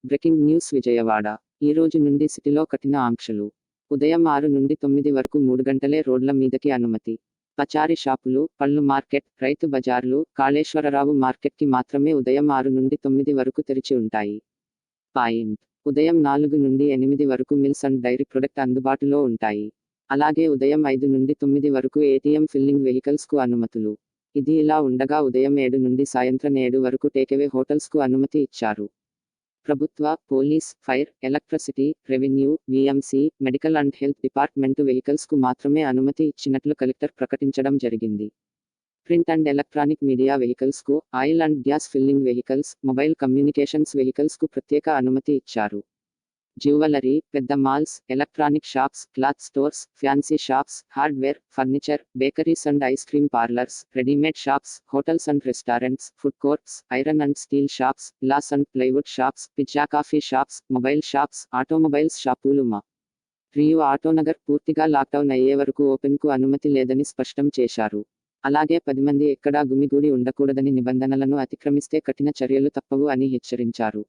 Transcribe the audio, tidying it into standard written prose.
Breaking news Vijayawada. ఈ రోజు నుండి సిటీలో కఠిన ఆంక్షలు. ఉదయం 6 నుండి 9 వరకు 3 గంటలే రోడ్ల మీదకి అనుమతి. పచారీ షాపులు, పళ్ళు మార్కెట్, రైతు బజార్లు, కాళేశ్వరరావు మార్కెట్కి మాత్రమే ఉదయం 6 నుండి 9 వరకు తెరిచి ఉంటాయి. పాయింట్. ఉదయం 4 నుండి 8 వరకు మిల్స్ అండ్ డైరీ ప్రొడక్ట్ అందుబాటులో ఉంటాయి. అలాగే ఉదయం 5 నుండి 9 వరకు ఏటీఎం ఫిల్లింగ్ వెహికల్స్కు అనుమతులు. ఇది ఇలా ఉండగా ఉదయం 7 నుండి సాయంత్రం 7 వరకు టేకెవే హోటల్స్కు అనుమతి ఇచ్చారు. ప్రభుత్వ, police, fire, electricity, revenue, VMC, medical and health department వెహికల్స్కు మాత్రమే అనుమతి ఇచ్చినట్లు కలెక్టర్ ప్రకటించడం జరిగింది. ప్రింట్ అండ్ ఎలక్ట్రానిక్ మీడియా వెహికల్స్కు, oil and gas filling vehicles, mobile communications వెహికల్స్కు ప్రత్యేక అనుమతి ఇచ్చారు. జ్యువెలరీ, పెద్ద malls, electronic shops, cloth stores, fancy shops, hardware, furniture, bakeries and ice cream parlours, readymade shops, hotels and restaurants, food courts, iron and steel shops, glass and plywood shops, pizza coffee shops, mobile shops, automobiles షాపులు మరియు ఆటోనగర్ పూర్తిగా lockdown అయ్యే వరకు ఓపెన్కు అనుమతి లేదని స్పష్టం చేశారు. అలాగే 10 మంది ఎక్కడా గుమిగూడి ఉండకూడదని నిబంధనలను అతిక్రమిస్తే కఠిన చర్యలు తప్పవు అని హెచ్చరించారు.